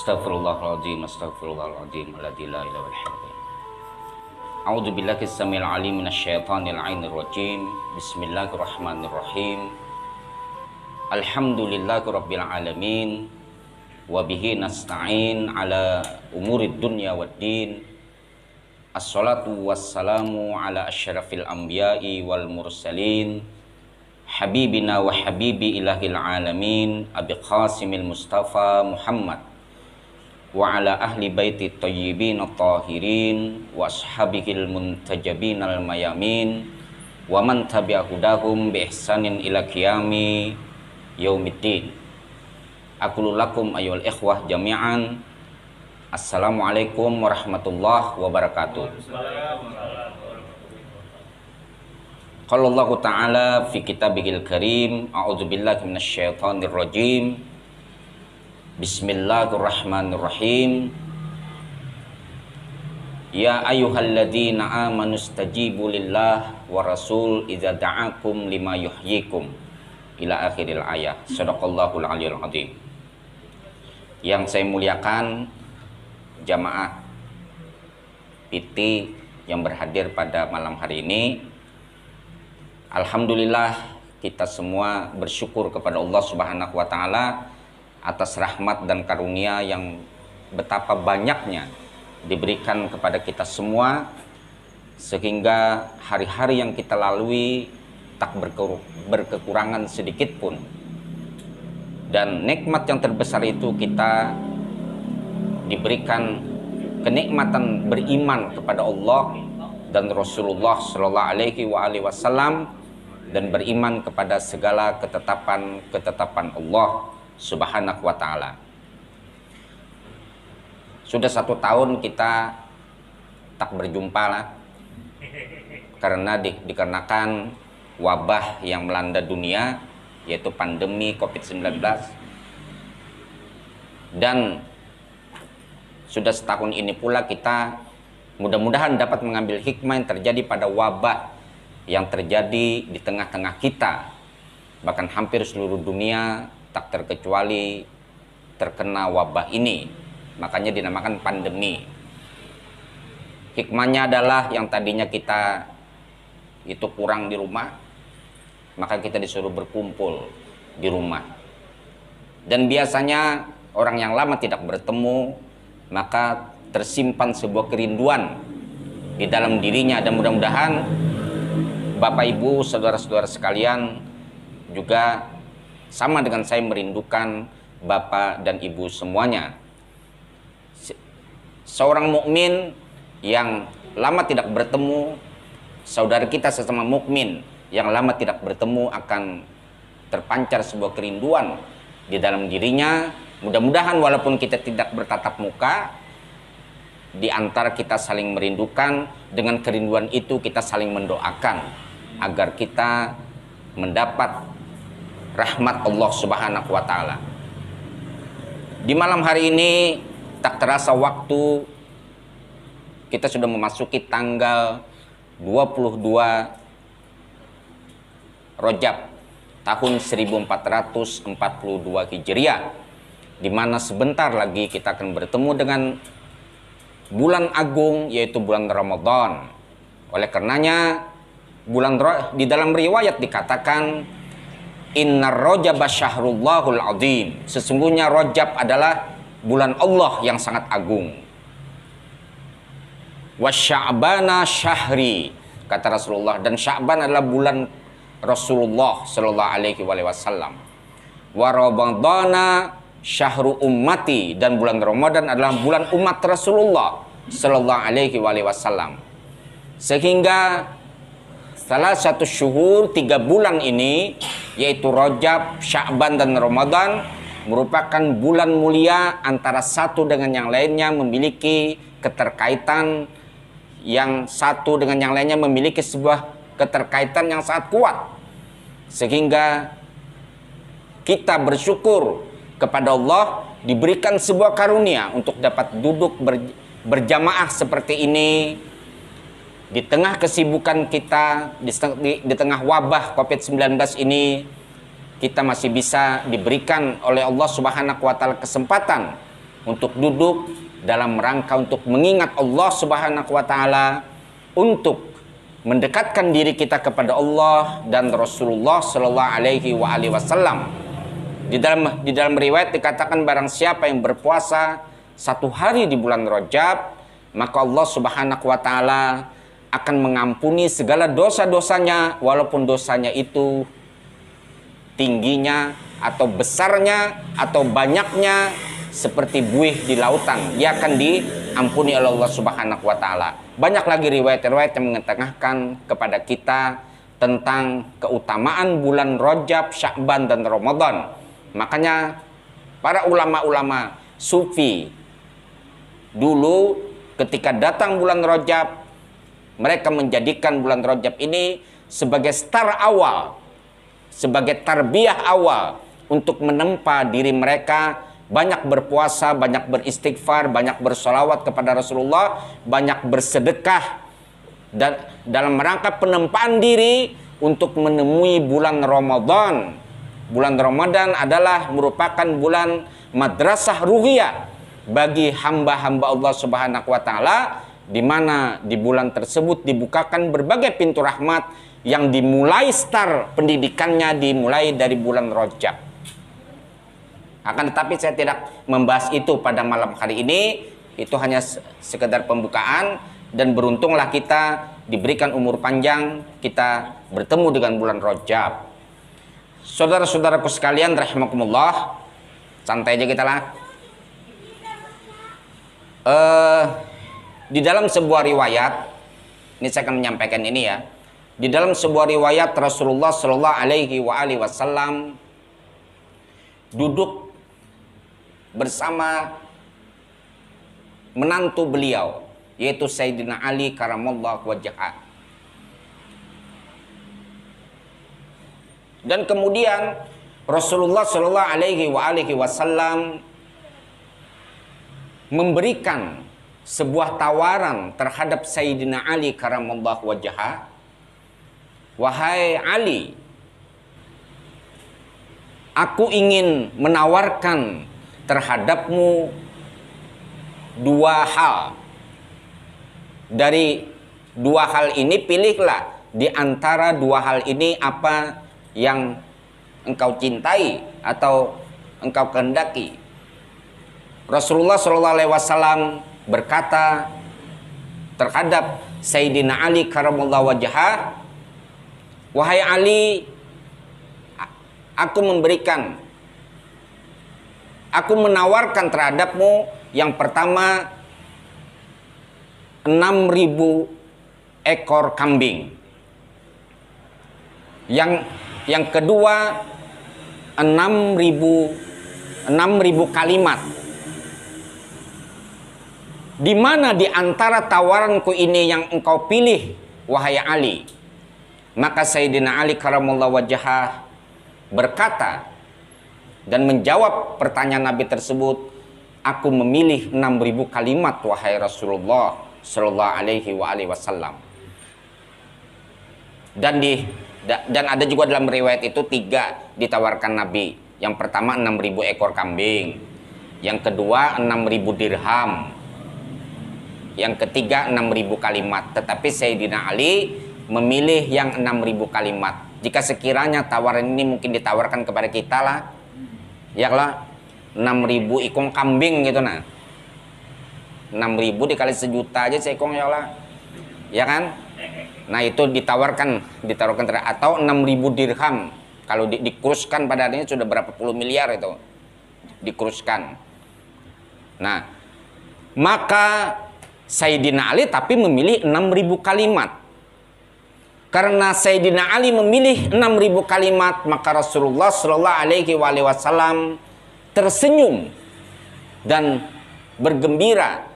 Astaghfirullahaladzim, astaghfirullahaladzim, alladzi la ilaha illallah. A'udzu billahi samil alim minasyaitonir rajim. Bismillahirrahmanirrahim. Alhamdulillahi rabbil alamin. Wa bihi nasta'in ala umurid dunya waddin. Assalatu wassalamu ala asyrafil anbiya'i wal mursalin. Habibina wa habibi ilahil alamin, Abi Qasimil Mustafa Muhammad wa ala ahli baiti tayyibin at-tahirin wa ashabihil muntajabin al-mayamin wa man tabi'ahudahum bi ihsanin ila qiyami yaumiddin. Aqulu lakum ayyuhal ikhwah jami'an, assalamualaikum warahmatullahi wabarakatuh. Qala Allah Ta'ala fi kitabihil karim, a'udzu billahi minasyaitonir rajim. Bismillahirrahmanirrahim. Ya ayyuhalladzina amanu stajibu lillah wa rasul idza da'akum lima yuhyikum, ila akhiril ayat. Shadaqallahul aliyul azim. Yang saya muliakan jamaah PT yang berhadir pada malam hari ini, alhamdulillah kita semua bersyukur kepada Allah Subhanahu wa taala atas rahmat dan karunia yang betapa banyaknya diberikan kepada kita semua, sehingga hari-hari yang kita lalui tak berkekurangan sedikit pun. Dan nikmat yang terbesar itu kita diberikan kenikmatan beriman kepada Allah dan Rasulullah Shallallahu Alaihi Wasallam, dan beriman kepada segala ketetapan Allah Subhanahu wa ta'ala. Sudah 1 tahun kita tak berjumpa lah, karena dikarenakan wabah yang melanda dunia, yaitu pandemi COVID-19. Dan sudah setahun ini pula kita mudah-mudahan dapat mengambil hikmah yang terjadi pada wabah yang terjadi di tengah-tengah kita. Bahkan hampir seluruh dunia tak terkecuali terkena wabah ini, makanya dinamakan pandemi. Hikmahnya adalah yang tadinya kita itu kurang di rumah, maka kita disuruh berkumpul di rumah. Dan biasanya orang yang lama tidak bertemu, maka tersimpan sebuah kerinduan di dalam dirinya. Dan mudah-mudahan Bapak Ibu, saudara-saudara sekalian juga sama dengan saya merindukan Bapak dan Ibu semuanya. Seorang mukmin yang lama tidak bertemu, saudara kita sesama mukmin yang lama tidak bertemu, akan terpancar sebuah kerinduan di dalam dirinya. Mudah-mudahan walaupun kita tidak bertatap muka, di antara kita saling merindukan. Dengan kerinduan itu kita saling mendoakan agar kita mendapat rahmat Allah Subhanahu wa ta'ala. Di malam hari ini tak terasa waktu, kita sudah memasuki tanggal 22 Rajab tahun 1442 Hijriah, di mana sebentar lagi kita akan bertemu dengan bulan agung, yaitu bulan Ramadan. Oleh karenanya di dalam riwayat dikatakan Innar Rajaba syahrullahul azim, sesungguhnya Rajab adalah bulan Allah yang sangat agung. Wasya'bana syahri, kata Rasulullah, dan Sya'ban adalah bulan Rasulullah Sallallahu Alaihi Wasallam. Wa Ramadana syahru ummati, dan bulan Ramadan adalah bulan umat Rasulullah Sallallahu Alaihi Wasallam. Sehingga salah satu syuhur, 3 bulan ini, yaitu Rajab, Sya'ban, dan Ramadan, merupakan bulan mulia. Antara satu dengan yang lainnya memiliki keterkaitan, yang satu dengan yang lainnya memiliki sebuah keterkaitan yang sangat kuat. Sehingga kita bersyukur kepada Allah diberikan sebuah karunia untuk dapat duduk berjamaah seperti ini. Di tengah kesibukan kita, di tengah wabah COVID-19 ini, kita masih bisa diberikan oleh Allah Subhanahu wa ta'ala kesempatan untuk duduk dalam rangka untuk mengingat Allah Subhanahu wa taala, untuk mendekatkan diri kita kepada Allah dan Rasulullah Shallallahu alaihi wasallam. Di dalam riwayat dikatakan barang siapa yang berpuasa 1 hari di bulan Rajab, maka Allah Subhanahu wa taala akan mengampuni segala dosa-dosanya, walaupun dosanya itu tingginya atau besarnya atau banyaknya seperti buih di lautan. Dia akan diampuni oleh Allah Subhanahu wa taala. Banyak lagi riwayat-riwayat yang mengetengahkan kepada kita tentang keutamaan bulan Rajab, Sya'ban dan Ramadan. Makanya para ulama-ulama sufi dulu ketika datang bulan Rajab, mereka menjadikan bulan Rajab ini sebagai start awal, sebagai tarbiyah awal untuk menempa diri mereka banyak berpuasa, banyak beristighfar, banyak bersolawat kepada Rasulullah, banyak bersedekah, dan dalam rangka penempaan diri untuk menemui bulan Ramadan. Bulan Ramadan adalah merupakan bulan madrasah ruhiyah bagi hamba-hamba Allah Subhanahu wa taala, di mana di bulan tersebut dibukakan berbagai pintu rahmat yang dimulai start pendidikannya dimulai dari bulan Rajab. Akan tetapi saya tidak membahas itu pada malam hari ini. Itu hanya sekedar pembukaan, dan beruntunglah kita diberikan umur panjang, kita bertemu dengan bulan Rajab. Saudara-saudaraku sekalian rahimakumullah, santai aja kita lah. Di dalam sebuah riwayat, ini saya akan menyampaikan ini ya. Di dalam sebuah riwayat Rasulullah Shallallahu alaihi wasallam duduk bersama menantu beliau, yaitu Sayyidina Ali karamallahu wajhah. Dan kemudian Rasulullah Shallallahu alaihi wasallam memberikan sebuah tawaran terhadap Sayyidina Ali karamallahu wajhah. Wahai Ali, aku ingin menawarkan terhadapmu 2 hal. Dari 2 hal ini pilihlah di antara 2 hal ini apa yang engkau cintai atau engkau kehendaki. Rasulullah Shallallahu alaihi wasallam berkata terhadap Sayyidina Ali karamallahu wajhah, wahai Ali, aku menawarkan terhadapmu yang pertama 6.000 ekor kambing. Yang kedua 6.000 kalimat. Di mana di antara tawaranku ini yang engkau pilih, wahai Ali? Maka Sayyidina Ali karamallahu wajhah berkata dan menjawab pertanyaan Nabi tersebut, aku memilih 6.000 kalimat wahai Rasulullah Shallallahu alaihi wasallam. Dan ada juga dalam riwayat itu 3 ditawarkan Nabi. Yang pertama 6.000 ekor kambing, yang kedua 6.000 dirham, yang ketiga 6.000 kalimat. Tetapi Sayyidina Ali memilih yang 6.000 kalimat. Jika sekiranya tawaran ini mungkin ditawarkan kepada kita lah, ya lah 6.000 ikong kambing gitu nah, 6.000 dikali 1 juta aja seikong ya lah, ya kan? Nah itu ditawarkan atau 6.000 dirham. Kalau dikuruskan pada hari ini sudah berapa puluh miliar itu dikuruskan. Nah maka Sayyidina Ali tapi memilih 6.000 kalimat. Karena Sayyidina Ali memilih 6.000 kalimat, maka Rasulullah Shallallahu alaihi wasallam tersenyum dan bergembira.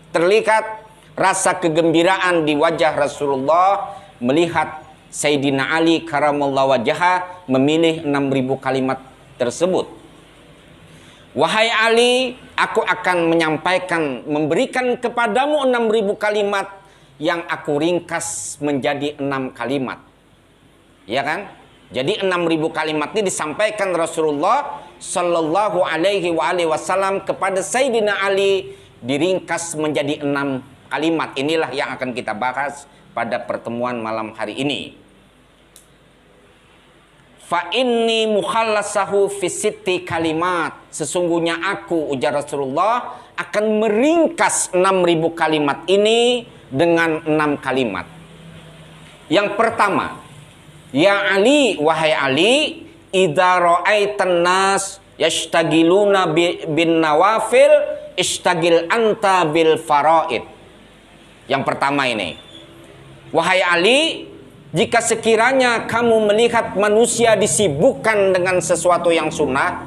Terlihat rasa kegembiraan di wajah Rasulullah melihat Sayyidina Ali karamallahu wajhah memilih 6.000 kalimat tersebut. Wahai Ali, aku akan memberikan kepadamu 6.000 kalimat yang aku ringkas menjadi 6 kalimat. Ya kan? Jadi 6.000 kalimat ini disampaikan Rasulullah Sallallahu alaihi wasallam kepada Sayyidina Ali diringkas menjadi 6 kalimat. Inilah yang akan kita bahas pada pertemuan malam hari ini. Fa inni mukhallasahu fi sitti kalimat. Sesungguhnya aku, ujar Rasulullah, akan meringkas 6.000 kalimat ini dengan 6 kalimat. Yang pertama, ya Ali, wahai Ali, idza ra'aitan nas yashtagiluna bin nawafil ishtagil anta bil faraid. Yang pertama ini, wahai Ali, jika sekiranya kamu melihat manusia disibukkan dengan sesuatu yang sunnah,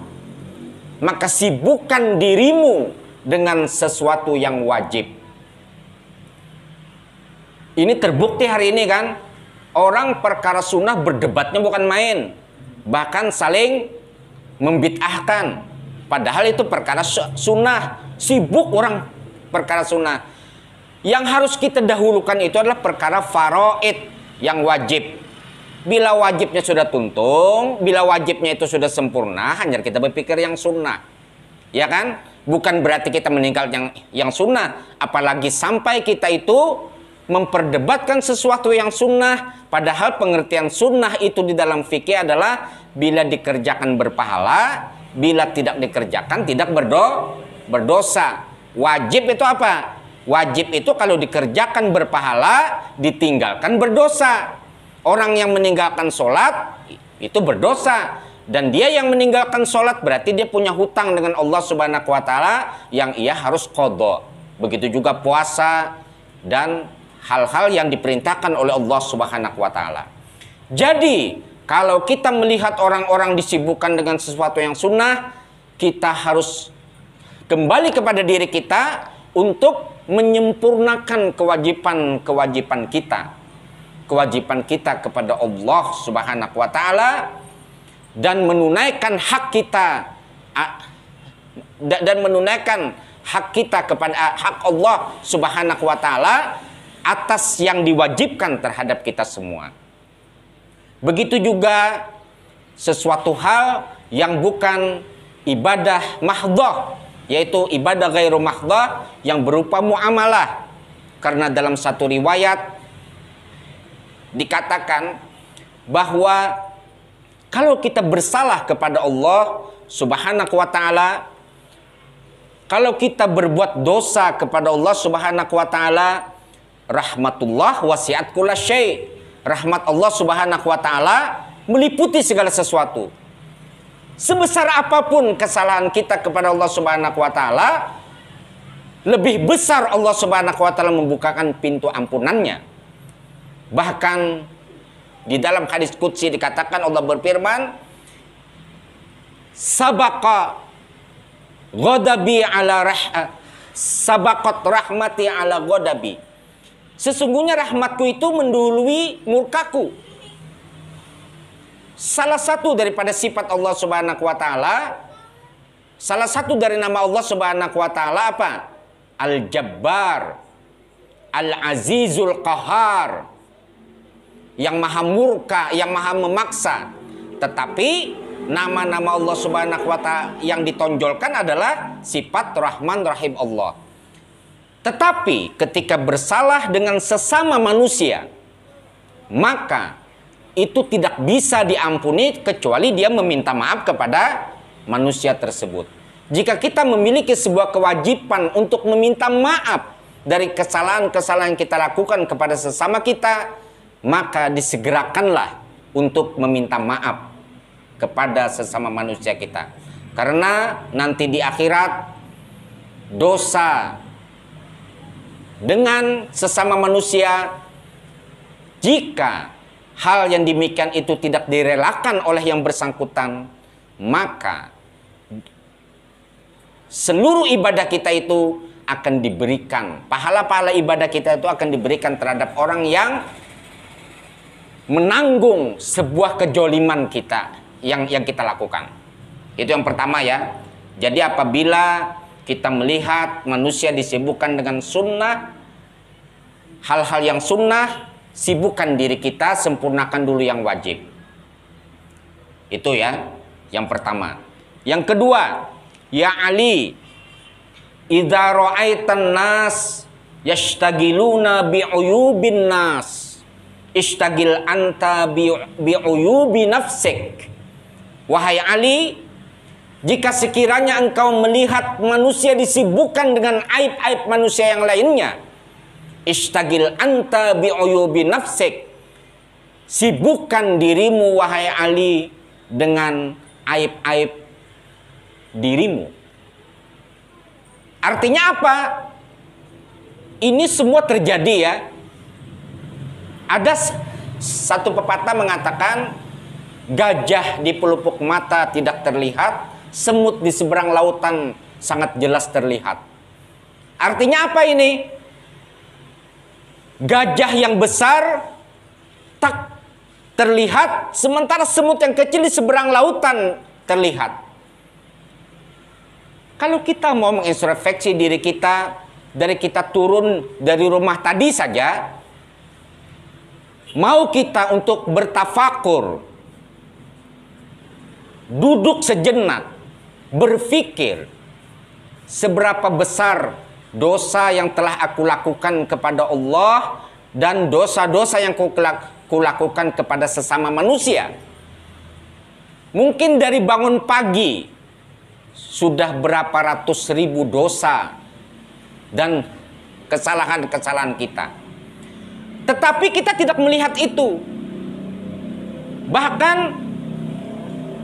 maka sibukkan dirimu dengan sesuatu yang wajib. Ini terbukti hari ini kan, orang perkara sunnah berdebatnya bukan main, bahkan saling membid'ahkan. Padahal itu perkara sunnah, sibuk orang perkara sunnah. Yang harus kita dahulukan itu adalah perkara faraid, yang wajib. Bila wajibnya sudah tuntung, bila wajibnya itu sudah sempurna, hanya kita berpikir yang sunnah, ya kan? Bukan berarti kita meninggal yang sunnah, apalagi sampai kita itu memperdebatkan sesuatu yang sunnah. Padahal pengertian sunnah itu di dalam fikih adalah bila dikerjakan berpahala, bila tidak dikerjakan tidak berdosa. Wajib itu apa? Wajib itu kalau dikerjakan berpahala, ditinggalkan berdosa. Orang yang meninggalkan sholat itu berdosa. Dan dia yang meninggalkan sholat berarti dia punya hutang dengan Allah Subhanahu wa Ta'ala yang ia harus qadha. Begitu juga puasa dan hal-hal yang diperintahkan oleh Allah Subhanahu wa Ta'ala. Jadi kalau kita melihat orang-orang disibukkan dengan sesuatu yang sunnah, kita harus kembali kepada diri kita untuk menyempurnakan kewajiban kita. Kewajiban kita kepada Allah Subhanahu wa Ta'ala, dan menunaikan hak kita kepada hak Allah Subhanahu wa Ta'ala atas yang diwajibkan terhadap kita semua. Begitu juga sesuatu hal yang bukan ibadah mahdhah, yaitu ibadah ghairu mahdhah yang berupa muamalah. Karena dalam satu riwayat dikatakan bahwa kalau kita bersalah kepada Allah Subhanahu wa Ta'ala, kalau kita berbuat dosa kepada Allah Subhanahu wa Ta'ala, rahmatullah wasi'at kulla syai'. Rahmat Allah Subhanahu wa Ta'ala meliputi segala sesuatu. Sebesar apapun kesalahan kita kepada Allah Subhanahu wa Ta'ala, lebih besar Allah Subhanahu wa Ta'ala membukakan pintu ampunannya. Bahkan di dalam hadis qudsi dikatakan, Allah berfirman, sabaqat rahmati ala ghadabi. Sesungguhnya rahmatku itu mendahului murkaku. Salah satu daripada sifat Allah Subhanahu wa Ta'ala, salah satu dari nama Allah Subhanahu wa Ta'ala apa? Al-Jabbar, Al-Azizul Qahar, yang maha murka, yang maha memaksa. Tetapi nama-nama Allah Subhanahu wa Ta'ala yang ditonjolkan adalah sifat Rahman Rahim Allah. Tetapi ketika bersalah dengan sesama manusia, maka itu tidak bisa diampuni kecuali dia meminta maaf kepada manusia tersebut. Jika kita memiliki sebuah kewajiban untuk meminta maaf dari kesalahan-kesalahan yang kita lakukan kepada sesama kita, maka disegerakanlah untuk meminta maaf kepada sesama manusia kita. Karena nanti di akhirat dosa dengan sesama manusia, jika hal yang demikian itu tidak direlakan oleh yang bersangkutan, maka seluruh ibadah kita itu akan diberikan, pahala-pahala ibadah kita itu akan diberikan terhadap orang yang menanggung sebuah kejoliman kita yang kita lakukan. Itu yang pertama ya. Jadi apabila kita melihat manusia disibukkan dengan sunnah, hal-hal yang sunnah, sibukkan diri kita, sempurnakan dulu yang wajib. Itu ya, yang pertama. Yang kedua, ya Ali, idza ra'aitan nas yashtagiluna bi'uyubin nas, ishtagil anta bi'uyubi nafsik. Wahai Ali, jika sekiranya engkau melihat manusia disibukkan dengan aib-aib manusia yang lainnya, ishtagil anta bi'uyubi nafsik, sibukkan dirimu wahai Ali dengan aib-aib dirimu. Artinya apa? Ini semua terjadi ya. Ada satu pepatah mengatakan, gajah di pelupuk mata tidak terlihat, semut di seberang lautan sangat jelas terlihat. Artinya apa ini? Gajah yang besar tak terlihat, sementara semut yang kecil di seberang lautan terlihat. Kalau kita mau mengintrospeksi diri kita, dari kita turun dari rumah tadi saja, mau kita untuk bertafakur, duduk sejenak, berpikir, seberapa besar dosa yang telah aku lakukan kepada Allah dan dosa-dosa yang aku lakukan kepada sesama manusia. Mungkin dari bangun pagi sudah berapa ratus ribu dosa dan kesalahan-kesalahan kita. Tetapi kita tidak melihat itu. Bahkan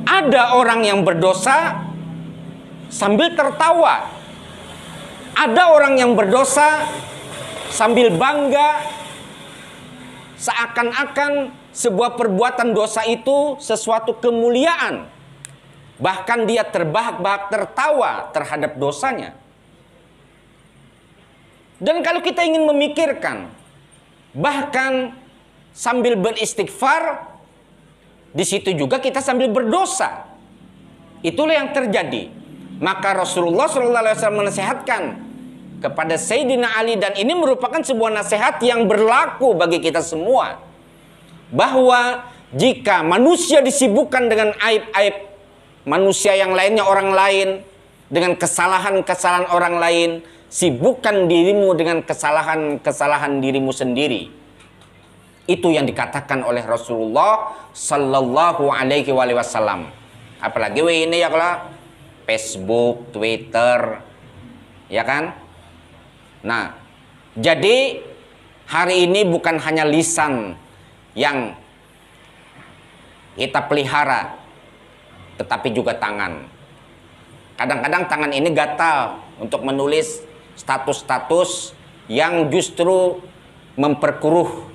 ada orang yang berdosa sambil tertawa. Ada orang yang berdosa sambil bangga, seakan-akan sebuah perbuatan dosa itu sesuatu kemuliaan. Bahkan dia terbahak-bahak tertawa terhadap dosanya. Dan kalau kita ingin memikirkan, bahkan sambil beristighfar, di situ juga kita sambil berdosa. Itulah yang terjadi. Maka Rasulullah SAW menasihatkan kepada Sayyidina Ali, dan ini merupakan sebuah nasihat yang berlaku bagi kita semua, bahwa jika manusia disibukkan dengan aib-aib manusia yang lainnya, orang lain, dengan kesalahan-kesalahan orang lain, sibukkan dirimu dengan kesalahan-kesalahan dirimu sendiri. Itu yang dikatakan oleh Rasulullah Sallallahu Alaihi Wasallam. Apalagi ini ya, kalau Facebook, Twitter, ya kan? Nah, jadi hari ini bukan hanya lisan yang kita pelihara, tetapi juga tangan. Kadang-kadang tangan ini gatal untuk menulis status-status yang justru memperkeruh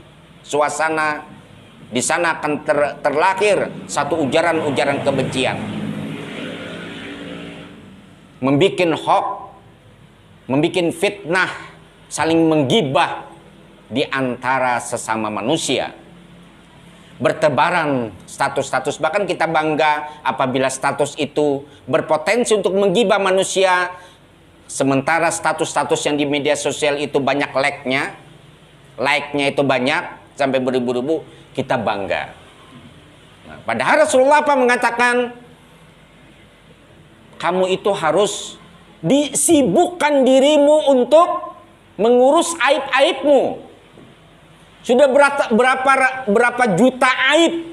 suasana. Di sana akan terlahir satu ujaran-ujaran kebencian, membikin hoax, membikin fitnah, saling menggibah di antara sesama manusia. Bertebaran status-status, bahkan kita bangga apabila status itu berpotensi untuk menggibah manusia, sementara status-status yang di media sosial itu banyak like-nya itu banyak sampai beribu-ribu, kita bangga. Nah, padahal Rasulullah mengatakan, kamu itu harus disibukkan dirimu untuk mengurus aib-aibmu. Sudah berapa juta aib.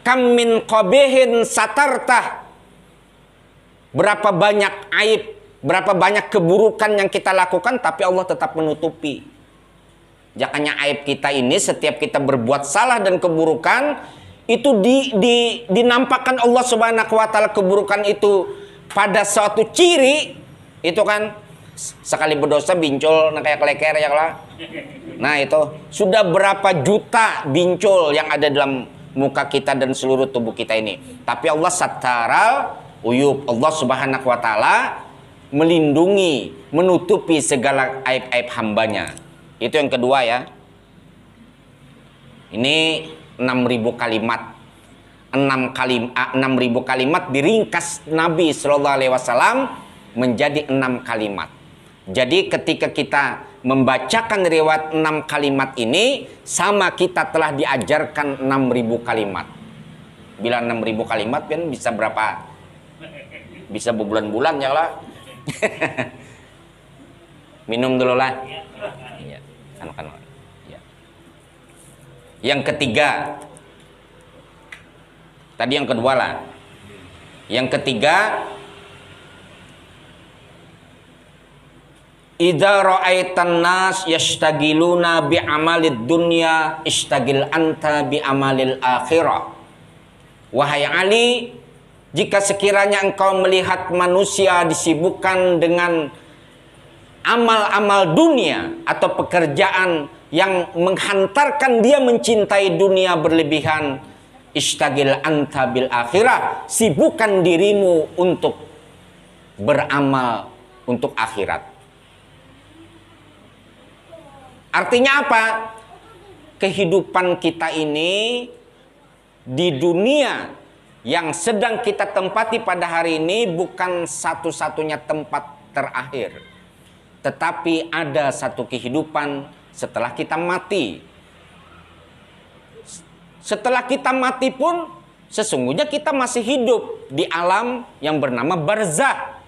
Kam min qabihin satartah. Berapa banyak aib, berapa banyak keburukan yang kita lakukan, tapi Allah tetap menutupi. Jangannya aib kita ini, setiap kita berbuat salah dan keburukan, itu dinampakkan Allah Subhanahu wa Ta'ala keburukan itu pada suatu ciri, itu kan sekali berdosa bincul kayak keleker ya lah. Nah itu sudah berapa juta bincul yang ada dalam muka kita dan seluruh tubuh kita ini. Tapi Allah sataral uyub, Allah Subhanahu wa Ta'ala melindungi, menutupi segala aib-aib hambanya. Itu yang kedua ya. Ini 6.000 kalimat. 6.000 kalimat diringkas Nabi Sallallahu Alaihi Wasallam menjadi 6 kalimat. Jadi ketika kita membacakan riwayat 6 kalimat ini, sama kita telah diajarkan 6.000 kalimat. Bila 6.000 kalimat kan bisa berapa bisa berbulan-bulan ya lah. Minum dulu lah. Iya. Kan. Ya. Yang ketiga, tadi yang kedua lah. Yang ketiga, idza ra'aitan nas yashtagiluna bi amalid dunya ishtagil anta bi amalil akhirah. Wahai Ali, jika sekiranya engkau melihat manusia disibukkan dengan amal-amal dunia atau pekerjaan yang menghantarkan dia mencintai dunia berlebihan, ishtagil anta bil akhirah, sibukkan dirimu untuk beramal untuk akhirat. Artinya apa? Kehidupan kita ini di dunia yang sedang kita tempati pada hari ini bukan satu-satunya tempat terakhir. Tetapi ada satu kehidupan setelah kita mati. Setelah kita mati pun sesungguhnya kita masih hidup di alam yang bernama barzah.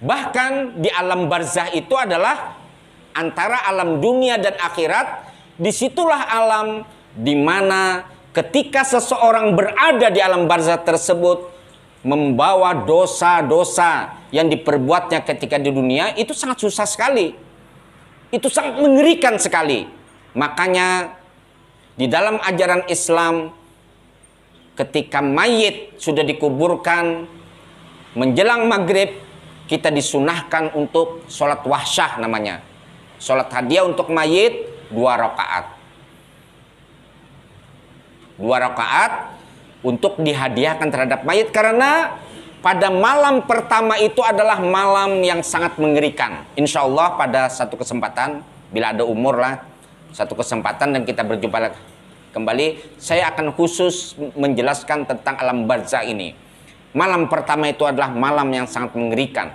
Bahkan di alam barzah itu adalah antara alam dunia dan akhirat. Disitulah alam di mana ketika seseorang berada di alam barzah tersebut membawa dosa-dosa yang diperbuatnya ketika di dunia, itu sangat susah sekali. Itu sangat mengerikan sekali. Makanya di dalam ajaran Islam, ketika mayit sudah dikuburkan menjelang maghrib, kita disunahkan untuk sholat wahsyah namanya. Sholat hadiah untuk mayit 2 rakaat. 2 rakaat untuk dihadiahkan terhadap mayit, karena pada malam pertama itu adalah malam yang sangat mengerikan. Insya Allah pada satu kesempatan, bila ada umur lah, satu kesempatan dan kita berjumpa kembali, saya akan khusus menjelaskan tentang alam barzah ini. Malam pertama itu adalah malam yang sangat mengerikan.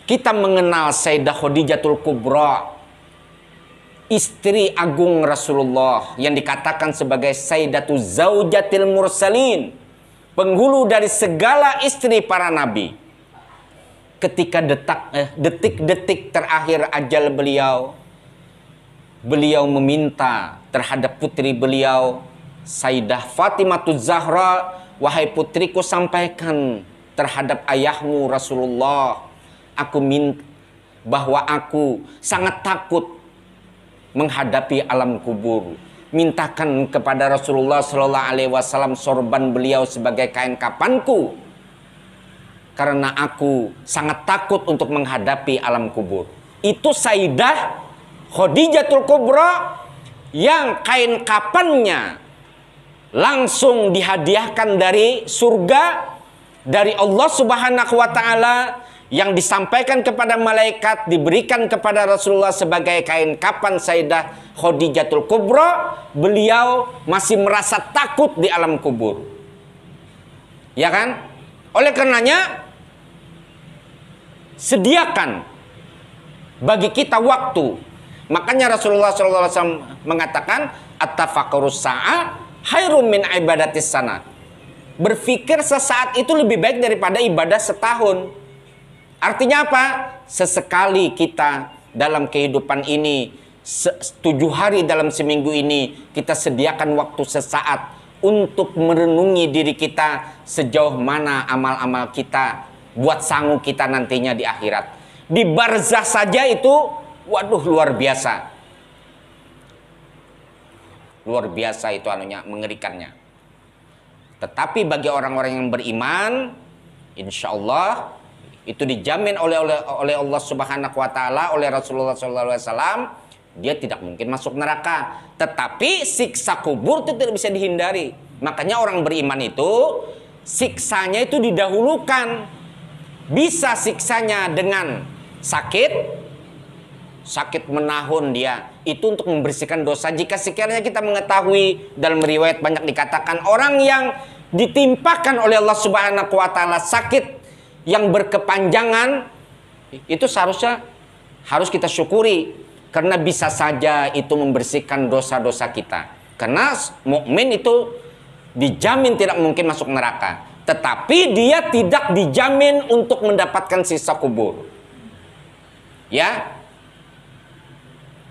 Kita mengenal Sayyidah Khadijatul Kubra, istri agung Rasulullah, yang dikatakan sebagai Sayyidatu Zaujatil Mursalin, penghulu dari segala istri para nabi. Ketika detik-detik terakhir ajal beliau meminta terhadap putri beliau, Sayyidah Fatimah Zahra, wahai putriku, sampaikan terhadap ayahmu Rasulullah, aku minta bahwa aku sangat takut menghadapi alam kubur. Mintakan kepada Rasulullah Sallallahu Alaihi Wasallam sorban beliau sebagai kain kafanku, karena aku sangat takut untuk menghadapi alam kubur. Itu Sayyidah Khadijatul Kubra yang kain kafannya langsung dihadiahkan dari surga, dari Allah Subhanahu wa Ta'ala, yang disampaikan kepada malaikat, diberikan kepada Rasulullah sebagai kain kafan Sayyidah Khadijatul Kubra. Beliau masih merasa takut di alam kubur, ya kan? Oleh karenanya, sediakan bagi kita waktu. Makanya Rasulullah SAW mengatakan, at-tafakkurus sa'a khairum min ibadatis sana. Berpikir sesaat itu lebih baik daripada ibadah setahun. Artinya apa? Sesekali kita dalam kehidupan ini, 7 hari dalam seminggu ini, kita sediakan waktu sesaat untuk merenungi diri kita, sejauh mana amal-amal kita buat sangu kita nantinya di akhirat. Di barzah saja itu, waduh, luar biasa. Luar biasa itu anunya, mengerikannya. Tetapi bagi orang-orang yang beriman, insya Allah itu dijamin oleh Allah Subhanahu wa Ta'ala, oleh Rasulullah SAW, dia tidak mungkin masuk neraka. Tetapi siksa kubur itu tidak bisa dihindari. Makanya orang beriman itu siksanya itu didahulukan. Bisa siksanya dengan sakit menahun dia, itu untuk membersihkan dosa. Jika sekiranya kita mengetahui, dalam riwayat banyak dikatakan, orang yang ditimpakan oleh Allah Subhanahu wa Ta'ala sakit yang berkepanjangan, itu seharusnya harus kita syukuri, karena bisa saja itu membersihkan dosa-dosa kita. Karena mukmin itu dijamin tidak mungkin masuk neraka. tetapi dia tidak dijamin untuk mendapatkan siksa kubur. Ya.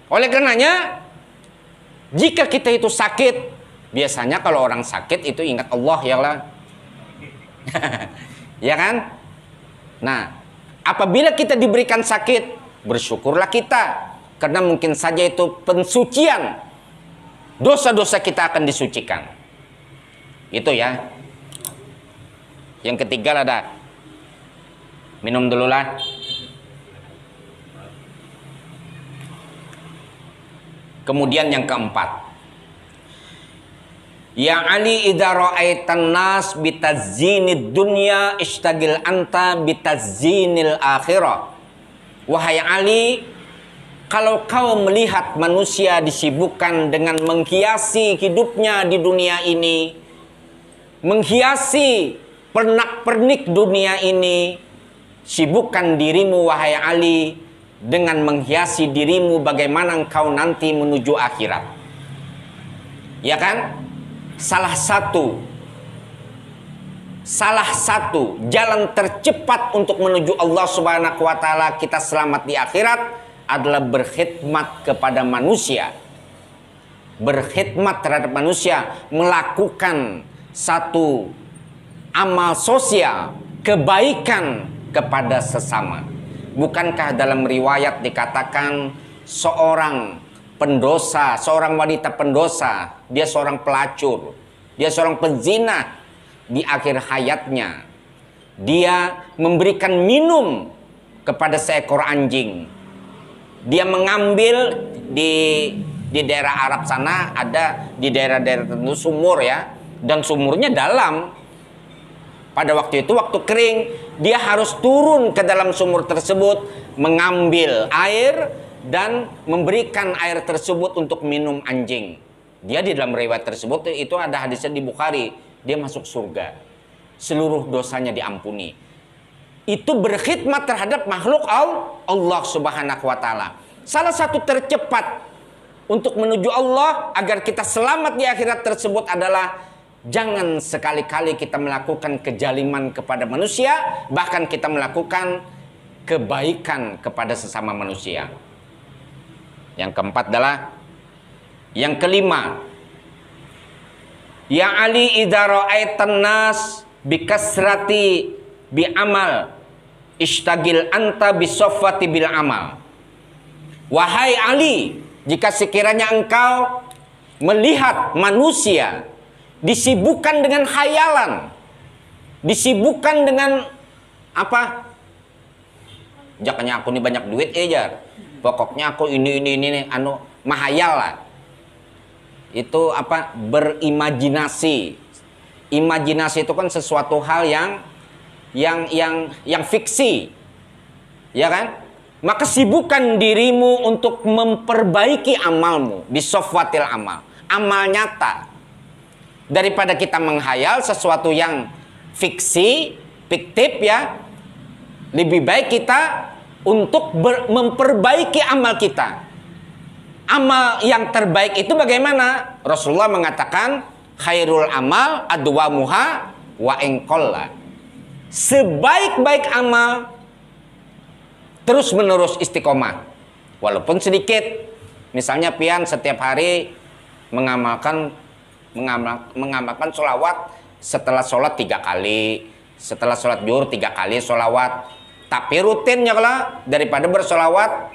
Oleh karenanya, jika kita itu sakit, biasanya kalau orang sakit itu ingat Allah, ya lah. Ya kan? Nah, apabila kita diberikan sakit, bersyukurlah kita, karena mungkin saja itu pensucian. Dosa-dosa kita akan disucikan. Itu ya. Yang ketiga ada. Minum dulu lah. Kemudian yang keempat, ya Ali, idza ra'aitan nas bitazzinid dunya istagil anta bitazzinil akhirah. Wahai Ali, kalau kau melihat manusia disibukkan dengan menghiasi hidupnya di dunia ini, menghiasi pernak-pernik dunia ini, sibukkan dirimu wahai Ali dengan menghiasi dirimu bagaimana engkau nanti menuju akhirat. Ya kan? Salah satu jalan tercepat untuk menuju Allah Subhanahu wa taala kita selamat di akhirat adalah berkhidmat kepada manusia. Berkhidmat terhadap manusia, melakukan satu amal sosial, kebaikan kepada sesama. Bukankah dalam riwayat dikatakan seorang pendosa, seorang wanita pendosa, dia seorang pelacur, dia seorang penzina, di akhir hayatnya dia memberikan minum kepada seekor anjing. Dia mengambil di daerah Arab sana, ada di daerah-daerah tertentu sumur ya, dan sumurnya dalam. Pada waktu itu, waktu kering, dia harus turun ke dalam sumur tersebut, mengambil air dan memberikan air tersebut untuk minum anjing. Dia di dalam riwayat tersebut itu ada hadisnya di Bukhari, dia masuk surga, seluruh dosanya diampuni. Itu berkhidmat terhadap makhluk Allah Subhanahu wa taala. Salah satu tercepat untuk menuju Allah agar kita selamat di akhirat tersebut adalah jangan sekali-kali kita melakukan kejaliman kepada manusia, bahkan kita melakukan kebaikan kepada sesama manusia. Yang keempat adalah, yang kelima, ya Ali, idza ra'aitan nas bikasrati bi amal istagil anta bisoffati bil amal. Wahai Ali, jika sekiranya engkau melihat manusia disibukkan dengan khayalan, disibukkan dengan apa? Jakanya aku ini banyak duit aja. Pokoknya aku ini anu mahayal lah. Itu apa? Berimajinasi. Imajinasi itu kan sesuatu hal yang fiksi. Ya kan? Maka sibukkan dirimu untuk memperbaiki amalmu, bisofwatil amal. Amal nyata. Daripada kita menghayal sesuatu yang fiksi, fiktif ya, lebih baik kita untuk memperbaiki amal kita. Amal yang terbaik itu bagaimana? Rasulullah mengatakan khairul amal adwamuha wa inqalla. Sebaik-baik amal terus menerus istiqomah, walaupun sedikit. Misalnya pian setiap hari mengamalkan sholawat setelah sholat 3 kali, setelah sholat zuhur 3 kali sholawat, tapi rutinnya kalau daripada bersolawat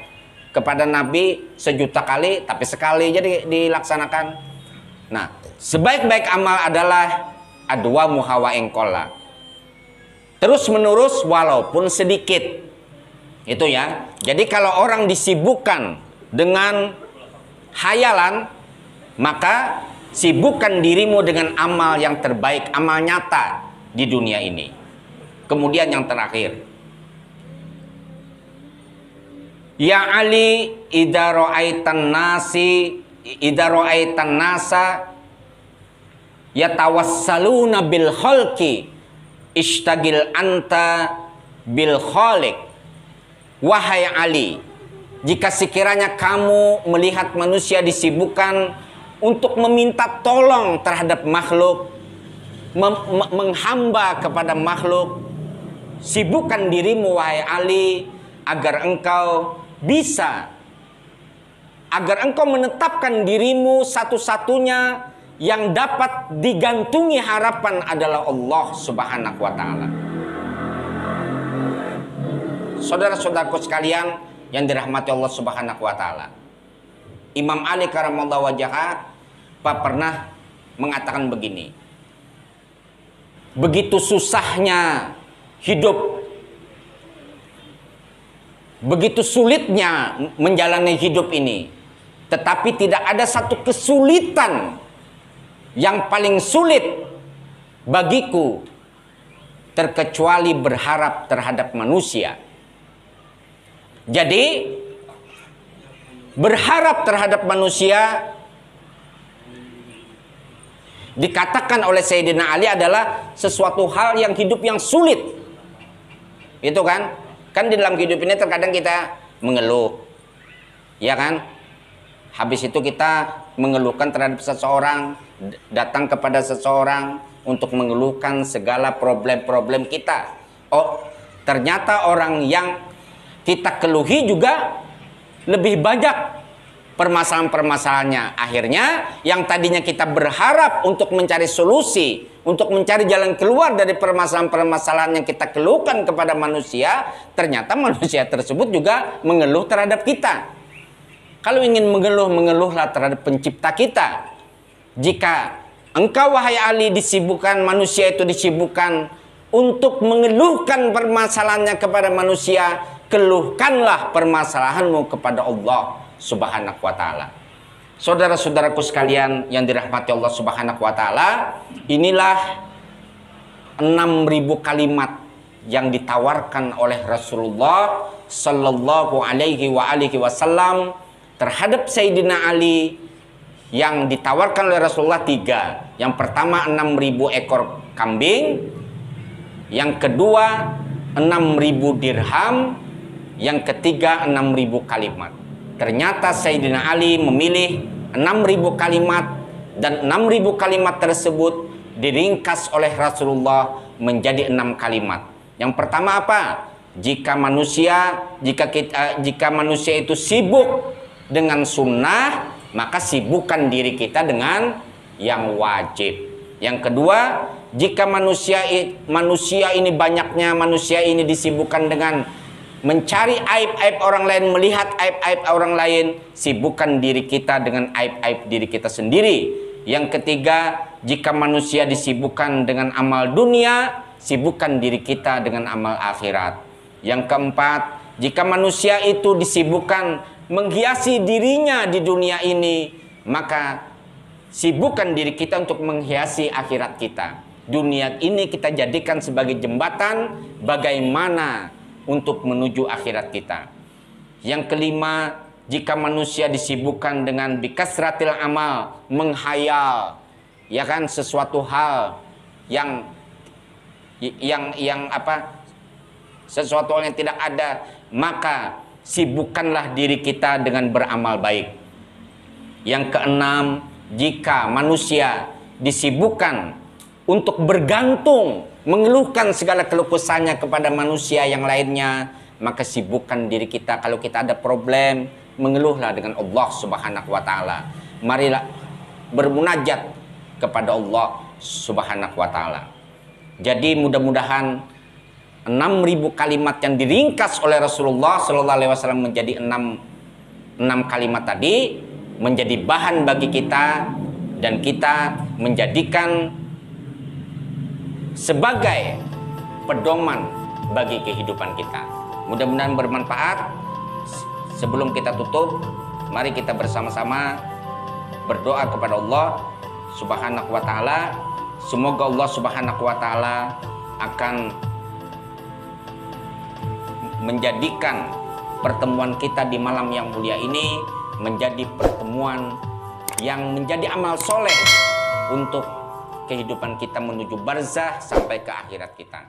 kepada Nabi 1.000.000 kali, tapi sekali jadi dilaksanakan. Nah, sebaik-baik amal adalah adwa muhawa engkola, terus menerus walaupun sedikit. Itu ya. Jadi kalau orang disibukkan dengan hayalan, maka sibukkan dirimu dengan amal yang terbaik, amal nyata di dunia ini. Kemudian yang terakhir, ya Ali, idza ra'aitan nasa yatawassaluna bil khalqi istagil anta bil khaliq. Wahai Ali, jika sekiranya kamu melihat manusia disibukkan untuk meminta tolong terhadap makhluk, menghamba kepada makhluk. Sibukkan dirimu wahai Ali agar engkau menetapkan dirimu satu-satunya yang dapat digantungi harapan adalah Allah Subhanahu wa taala. Saudara-saudaraku sekalian yang dirahmati Allah Subhanahu wa taala. Imam Ali karamallahu wajhah pernah mengatakan begini. Begitu susahnya hidup, begitu sulitnya menjalani hidup ini, tetapi tidak ada satu kesulitan yang paling sulit bagiku terkecuali berharap terhadap manusia. Jadi berharap terhadap manusia dikatakan oleh Sayyidina Ali adalah sesuatu hal yang hidup yang sulit. Itu kan di dalam hidup ini terkadang kita mengeluh, ya kan? Habis itu kita mengeluhkan terhadap seseorang, datang kepada seseorang untuk mengeluhkan segala problem-problem kita. Oh, ternyata orang yang kita keluhi juga lebih banyak permasalahan-permasalahannya. Akhirnya yang tadinya kita berharap untuk mencari solusi, untuk mencari jalan keluar dari permasalahan-permasalahan yang kita keluhkan kepada manusia, ternyata manusia tersebut juga mengeluh terhadap kita. Kalau ingin mengeluh, mengeluhlah terhadap pencipta kita. Jika engkau wahai Ali disibukkan, manusia itu disibukkan untuk mengeluhkan permasalahannya kepada manusia, keluhkanlah permasalahanmu kepada Allah Subhanahu wa taala. Saudara-saudaraku sekalian yang dirahmati Allah Subhanahu wa taala, inilah 6.000 kalimat yang ditawarkan oleh Rasulullah sallallahu alaihi wasallam terhadap Sayyidina Ali, yang ditawarkan oleh Rasulullah 3. Yang pertama 6.000 ekor kambing, yang kedua 6.000 dirham, yang ketiga 6.000 kalimat. Ternyata Sayyidina Ali memilih 6.000 kalimat, dan 6.000 kalimat tersebut diringkas oleh Rasulullah menjadi 6 kalimat. Yang pertama apa? Jika manusia itu sibuk dengan sunnah, maka sibukkan diri kita dengan yang wajib. Yang kedua, jika manusia ini banyaknya manusia ini disibukkan dengan mencari aib-aib orang lain, melihat aib-aib orang lain, sibukkan diri kita dengan aib-aib diri kita sendiri. Yang ketiga, jika manusia disibukkan dengan amal dunia, sibukkan diri kita dengan amal akhirat. Yang keempat, jika manusia itu disibukkan menghiasi dirinya di dunia ini, maka sibukkan diri kita untuk menghiasi akhirat kita. Dunia ini kita jadikan sebagai jembatan bagaimana untuk menuju akhirat kita. Yang kelima, jika manusia disibukkan dengan bikasratil amal, menghayal, ya kan, sesuatu hal yang sesuatu hal yang tidak ada, maka sibukkanlah diri kita dengan beramal baik. Yang keenam, jika manusia disibukkan untuk bergantung, mengeluhkan segala keluh kesahnya kepada manusia yang lainnya, maka sibukkan diri kita. Kalau kita ada problem, mengeluhlah dengan Allah Subhanahu wa taala. Marilah bermunajat kepada Allah Subhanahu wa taala. Jadi mudah-mudahan 6.000 kalimat yang diringkas oleh Rasulullah sallallahu alaihi wasallam menjadi 6 kalimat tadi menjadi bahan bagi kita, dan kita menjadikan sebagai pedoman bagi kehidupan kita. Mudah-mudahan bermanfaat. Sebelum kita tutup, mari kita bersama-sama berdoa kepada Allah Subhanahu wa taala. Semoga Allah Subhanahu wa taala akan menjadikan pertemuan kita di malam yang mulia ini menjadi pertemuan yang menjadi amal soleh untuk kehidupan kita menuju barzah sampai ke akhirat kita.